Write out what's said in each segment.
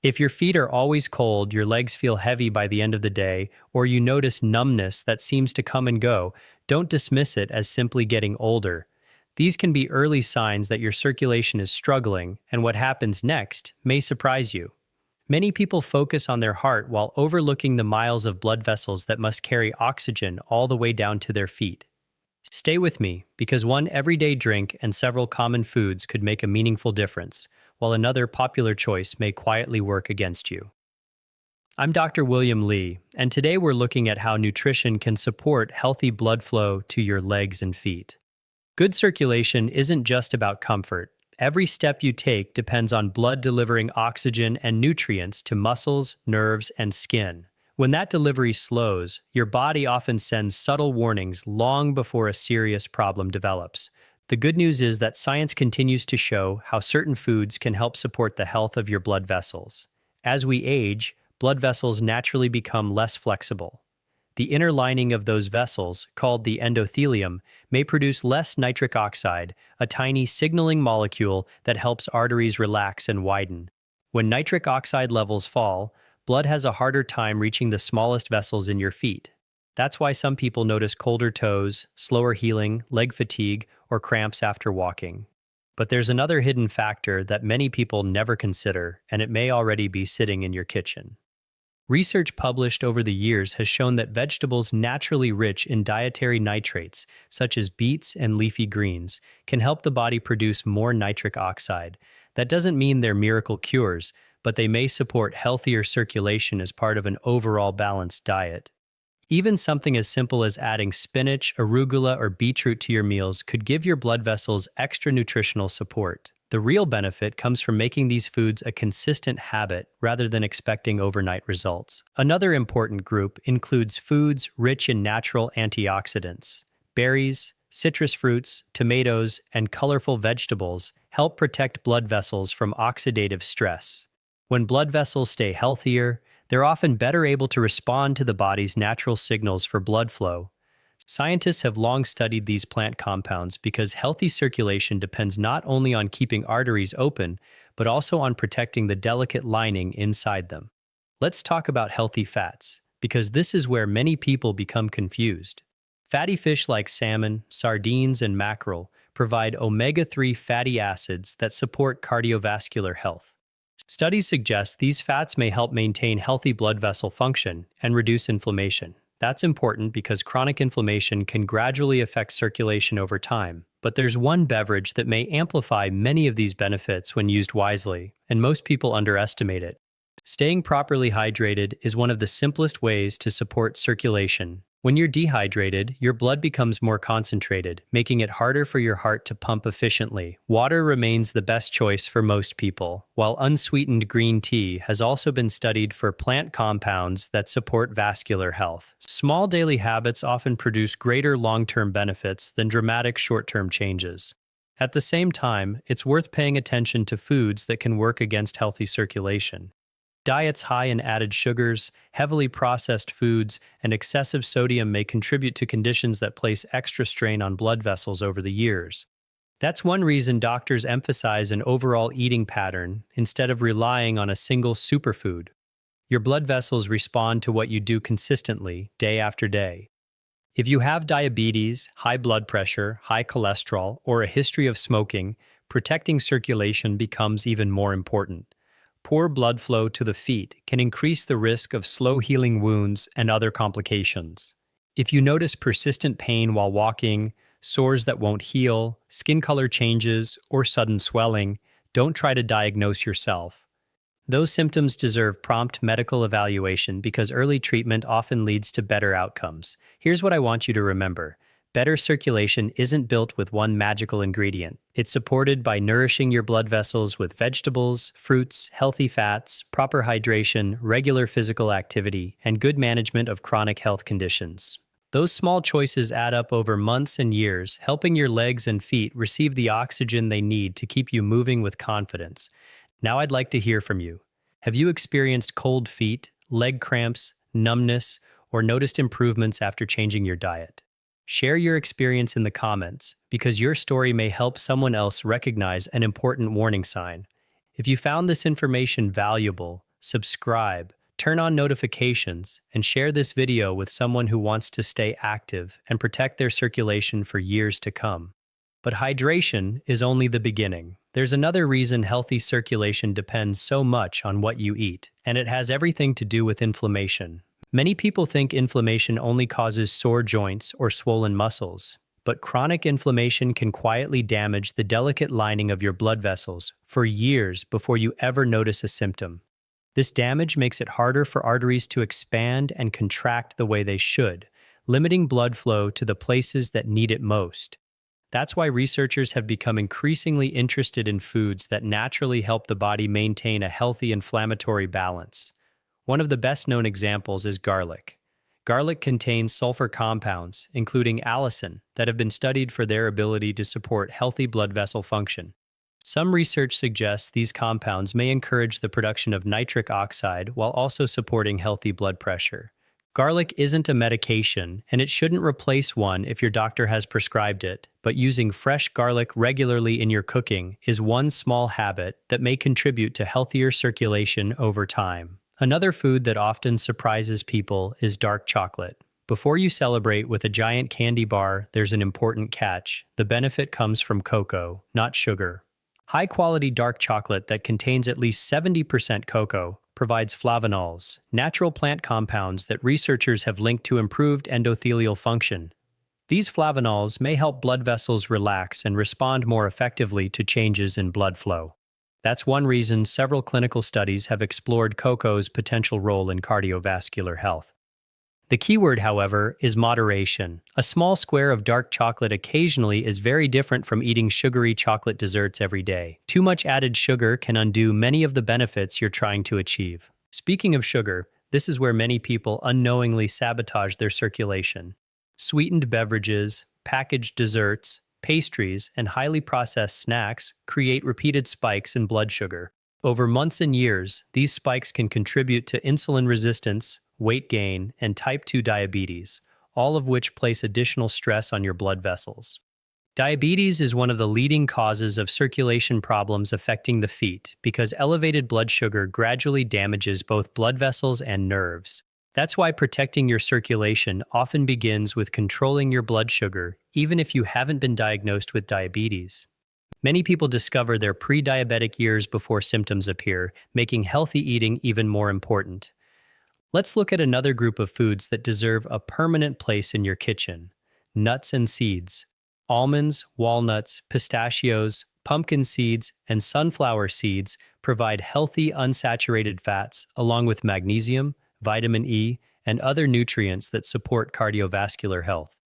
If your feet are always cold, your legs feel heavy by the end of the day, or you notice numbness that seems to come and go, don't dismiss it as simply getting older. These can be early signs that your circulation is struggling, and what happens next may surprise you. Many people focus on their heart while overlooking the miles of blood vessels that must carry oxygen all the way down to their feet. Stay with me, because one everyday drink and several common foods could make a meaningful difference, while another popular choice may quietly work against you. I'm Dr. William Lee, and today we're looking at how nutrition can support healthy blood flow to your legs and feet. Good circulation isn't just about comfort. Every step you take depends on blood delivering oxygen and nutrients to muscles, nerves, and skin. When that delivery slows, your body often sends subtle warnings long before a serious problem develops. The good news is that science continues to show how certain foods can help support the health of your blood vessels. As we age, blood vessels naturally become less flexible. The inner lining of those vessels, called the endothelium, may produce less nitric oxide, a tiny signaling molecule that helps arteries relax and widen. When nitric oxide levels fall, blood has a harder time reaching the smallest vessels in your feet. That's why some people notice colder toes, slower healing, leg fatigue, or cramps after walking. But there's another hidden factor that many people never consider, and it may already be sitting in your kitchen. Research published over the years has shown that vegetables naturally rich in dietary nitrates, such as beets and leafy greens, can help the body produce more nitric oxide. That doesn't mean they're miracle cures, but they may support healthier circulation as part of an overall balanced diet. Even something as simple as adding spinach, arugula, or beetroot to your meals could give your blood vessels extra nutritional support. The real benefit comes from making these foods a consistent habit rather than expecting overnight results. Another important group includes foods rich in natural antioxidants. Berries, citrus fruits, tomatoes, and colorful vegetables help protect blood vessels from oxidative stress. When blood vessels stay healthier, they're often better able to respond to the body's natural signals for blood flow. Scientists have long studied these plant compounds because healthy circulation depends not only on keeping arteries open, but also on protecting the delicate lining inside them. Let's talk about healthy fats, because this is where many people become confused. Fatty fish like salmon, sardines, and mackerel provide omega-3 fatty acids that support cardiovascular health. Studies suggest these fats may help maintain healthy blood vessel function and reduce inflammation. That's important because chronic inflammation can gradually affect circulation over time. But there's one beverage that may amplify many of these benefits when used wisely, and most people underestimate it. Staying properly hydrated is one of the simplest ways to support circulation. When you're dehydrated, your blood becomes more concentrated, making it harder for your heart to pump efficiently. Water remains the best choice for most people, while unsweetened green tea has also been studied for plant compounds that support vascular health. Small daily habits often produce greater long-term benefits than dramatic short-term changes. At the same time, it's worth paying attention to foods that can work against healthy circulation. Diets high in added sugars, heavily processed foods, and excessive sodium may contribute to conditions that place extra strain on blood vessels over the years. That's one reason doctors emphasize an overall eating pattern instead of relying on a single superfood. Your blood vessels respond to what you do consistently, day after day. If you have diabetes, high blood pressure, high cholesterol, or a history of smoking, protecting circulation becomes even more important. Poor blood flow to the feet can increase the risk of slow-healing wounds and other complications. If you notice persistent pain while walking, sores that won't heal, skin color changes, or sudden swelling, don't try to diagnose yourself. Those symptoms deserve prompt medical evaluation because early treatment often leads to better outcomes. Here's what I want you to remember. Better circulation isn't built with one magical ingredient. It's supported by nourishing your blood vessels with vegetables, fruits, healthy fats, proper hydration, regular physical activity, and good management of chronic health conditions. Those small choices add up over months and years, helping your legs and feet receive the oxygen they need to keep you moving with confidence. Now I'd like to hear from you. Have you experienced cold feet, leg cramps, numbness, or noticed improvements after changing your diet? Share your experience in the comments, because your story may help someone else recognize an important warning sign. If you found this information valuable, subscribe, turn on notifications, and share this video with someone who wants to stay active and protect their circulation for years to come. But hydration is only the beginning. There's another reason healthy circulation depends so much on what you eat, and it has everything to do with inflammation. Many people think inflammation only causes sore joints or swollen muscles, but chronic inflammation can quietly damage the delicate lining of your blood vessels for years before you ever notice a symptom. This damage makes it harder for arteries to expand and contract the way they should, limiting blood flow to the places that need it most. That's why researchers have become increasingly interested in foods that naturally help the body maintain a healthy inflammatory balance. One of the best-known examples is garlic. Garlic contains sulfur compounds, including allicin, that have been studied for their ability to support healthy blood vessel function. Some research suggests these compounds may encourage the production of nitric oxide while also supporting healthy blood pressure. Garlic isn't a medication, and it shouldn't replace one if your doctor has prescribed it, but using fresh garlic regularly in your cooking is one small habit that may contribute to healthier circulation over time. Another food that often surprises people is dark chocolate. Before you celebrate with a giant candy bar, there's an important catch. The benefit comes from cocoa, not sugar. High-quality dark chocolate that contains at least 70% cocoa provides flavonols, natural plant compounds that researchers have linked to improved endothelial function. These flavonols may help blood vessels relax and respond more effectively to changes in blood flow. That's one reason several clinical studies have explored cocoa's potential role in cardiovascular health. The key word, however, is moderation. A small square of dark chocolate occasionally is very different from eating sugary chocolate desserts every day. Too much added sugar can undo many of the benefits you're trying to achieve. Speaking of sugar, this is where many people unknowingly sabotage their circulation. Sweetened beverages, packaged desserts, pastries, and highly processed snacks create repeated spikes in blood sugar. Over months and years, these spikes can contribute to insulin resistance, weight gain, and type 2 diabetes, all of which place additional stress on your blood vessels. Diabetes is one of the leading causes of circulation problems affecting the feet because elevated blood sugar gradually damages both blood vessels and nerves. That's why protecting your circulation often begins with controlling your blood sugar, even if you haven't been diagnosed with diabetes. Many people discover their pre-diabetic years before symptoms appear, making healthy eating even more important. Let's look at another group of foods that deserve a permanent place in your kitchen: nuts and seeds. Almonds, walnuts, pistachios, pumpkin seeds, and sunflower seeds provide healthy unsaturated fats along with magnesium, vitamin E, and other nutrients that support cardiovascular health.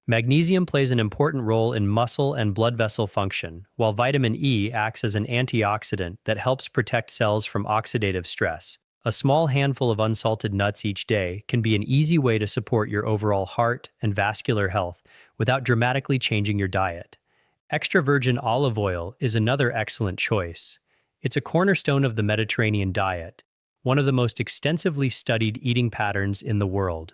Magnesium plays an important role in muscle and blood vessel function, while vitamin E acts as an antioxidant that helps protect cells from oxidative stress. A small handful of unsalted nuts each day can be an easy way to support your overall heart and vascular health without dramatically changing your diet. Extra virgin olive oil is another excellent choice. It's a cornerstone of the Mediterranean diet, one of the most extensively studied eating patterns in the world.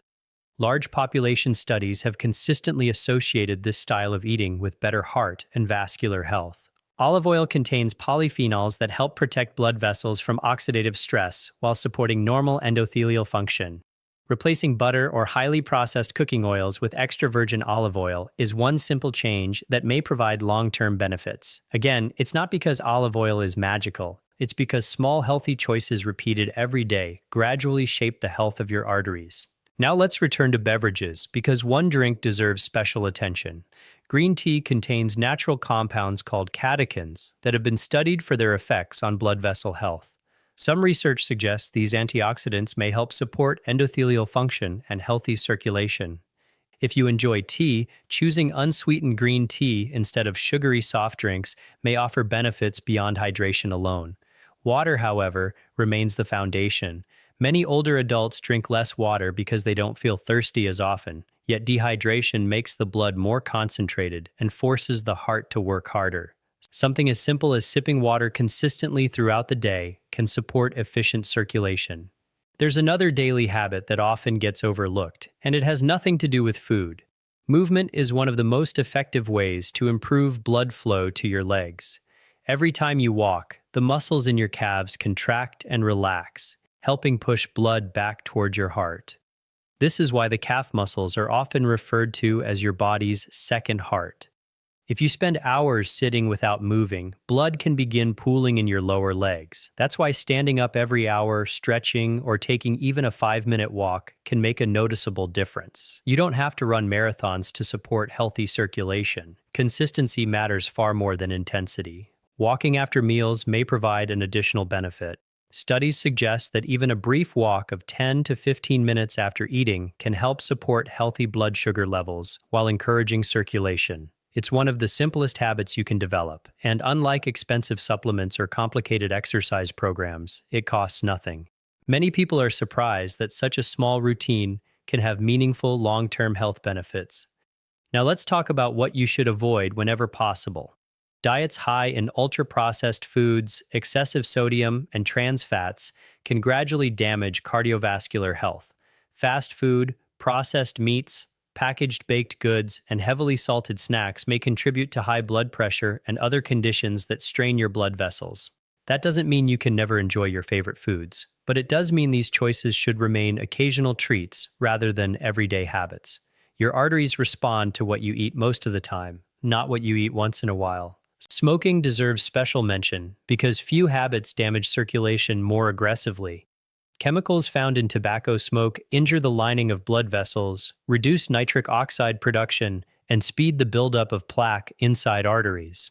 Large population studies have consistently associated this style of eating with better heart and vascular health. Olive oil contains polyphenols that help protect blood vessels from oxidative stress while supporting normal endothelial function. Replacing butter or highly processed cooking oils with extra virgin olive oil is one simple change that may provide long-term benefits. Again, it's not because olive oil is magical. It's because small healthy choices repeated every day gradually shape the health of your arteries. Now let's return to beverages, because one drink deserves special attention. Green tea contains natural compounds called catechins that have been studied for their effects on blood vessel health. Some research suggests these antioxidants may help support endothelial function and healthy circulation. If you enjoy tea, choosing unsweetened green tea instead of sugary soft drinks may offer benefits beyond hydration alone. Water, however, remains the foundation. Many older adults drink less water because they don't feel thirsty as often, yet dehydration makes the blood more concentrated and forces the heart to work harder. Something as simple as sipping water consistently throughout the day can support efficient circulation. There's another daily habit that often gets overlooked, and it has nothing to do with food. Movement is one of the most effective ways to improve blood flow to your legs. Every time you walk, the muscles in your calves contract and relax, helping push blood back toward your heart. This is why the calf muscles are often referred to as your body's second heart. If you spend hours sitting without moving, blood can begin pooling in your lower legs. That's why standing up every hour, stretching, or taking even a 5-minute walk can make a noticeable difference. You don't have to run marathons to support healthy circulation. Consistency matters far more than intensity. Walking after meals may provide an additional benefit. Studies suggest that even a brief walk of 10 to 15 minutes after eating can help support healthy blood sugar levels while encouraging circulation. It's one of the simplest habits you can develop, and unlike expensive supplements or complicated exercise programs, it costs nothing. Many people are surprised that such a small routine can have meaningful long-term health benefits. Now let's talk about what you should avoid whenever possible. Diets high in ultra-processed foods, excessive sodium, and trans fats can gradually damage cardiovascular health. Fast food, processed meats, packaged baked goods, and heavily salted snacks may contribute to high blood pressure and other conditions that strain your blood vessels. That doesn't mean you can never enjoy your favorite foods, but it does mean these choices should remain occasional treats rather than everyday habits. Your arteries respond to what you eat most of the time, not what you eat once in a while. Smoking deserves special mention because few habits damage circulation more aggressively. Chemicals found in tobacco smoke injure the lining of blood vessels, reduce nitric oxide production, and speed the buildup of plaque inside arteries.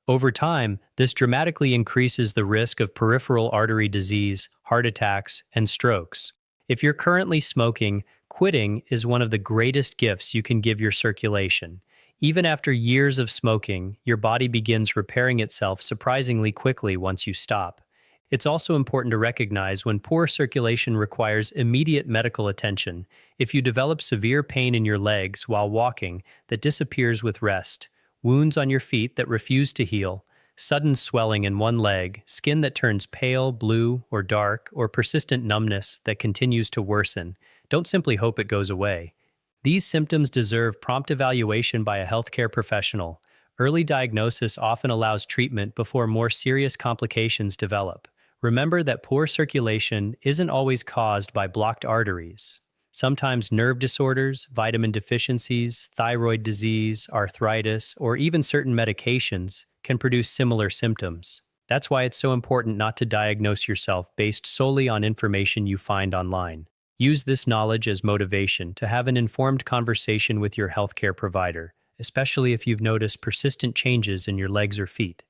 Over time, this dramatically increases the risk of peripheral artery disease, heart attacks, and strokes. If you're currently smoking, quitting is one of the greatest gifts you can give your circulation. Even after years of smoking, your body begins repairing itself surprisingly quickly once you stop. It's also important to recognize when poor circulation requires immediate medical attention. If you develop severe pain in your legs while walking that disappears with rest, wounds on your feet that refuse to heal, sudden swelling in one leg, skin that turns pale, blue, or dark, or persistent numbness that continues to worsen, don't simply hope it goes away. These symptoms deserve prompt evaluation by a healthcare professional. Early diagnosis often allows treatment before more serious complications develop. Remember that poor circulation isn't always caused by blocked arteries. Sometimes nerve disorders, vitamin deficiencies, thyroid disease, arthritis, or even certain medications can produce similar symptoms. That's why it's so important not to diagnose yourself based solely on information you find online. Use this knowledge as motivation to have an informed conversation with your healthcare provider, especially if you've noticed persistent changes in your legs or feet.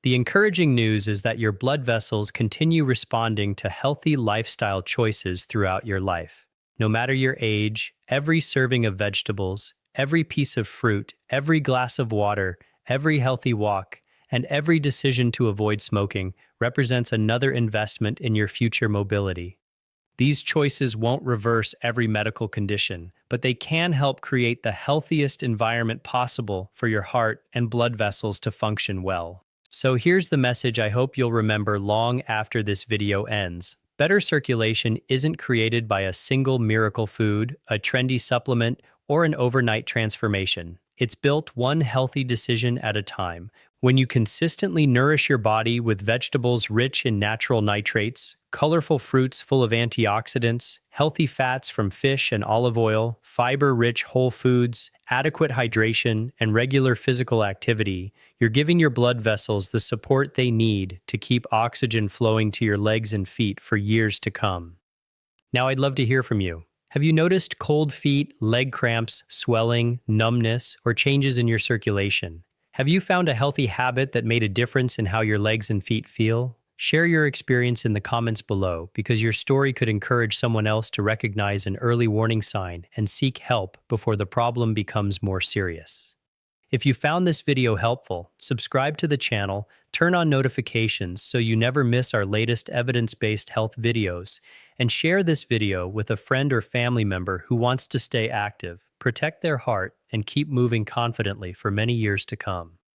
The encouraging news is that your blood vessels continue responding to healthy lifestyle choices throughout your life. No matter your age, every serving of vegetables, every piece of fruit, every glass of water, every healthy walk, and every decision to avoid smoking represents another investment in your future mobility. These choices won't reverse every medical condition, but they can help create the healthiest environment possible for your heart and blood vessels to function well. So here's the message I hope you'll remember long after this video ends. Better circulation isn't created by a single miracle food, a trendy supplement, or an overnight transformation. It's built one healthy decision at a time. When you consistently nourish your body with vegetables rich in natural nitrates, colorful fruits full of antioxidants, healthy fats from fish and olive oil, fiber-rich whole foods, adequate hydration, and regular physical activity, you're giving your blood vessels the support they need to keep oxygen flowing to your legs and feet for years to come. Now, I'd love to hear from you. Have you noticed cold feet, leg cramps, swelling, numbness, or changes in your circulation? Have you found a healthy habit that made a difference in how your legs and feet feel? Share your experience in the comments below because your story could encourage someone else to recognize an early warning sign and seek help before the problem becomes more serious. If you found this video helpful, subscribe to the channel, turn on notifications so you never miss our latest evidence-based health videos, and share this video with a friend or family member who wants to stay active, protect their heart, and keep moving confidently for many years to come.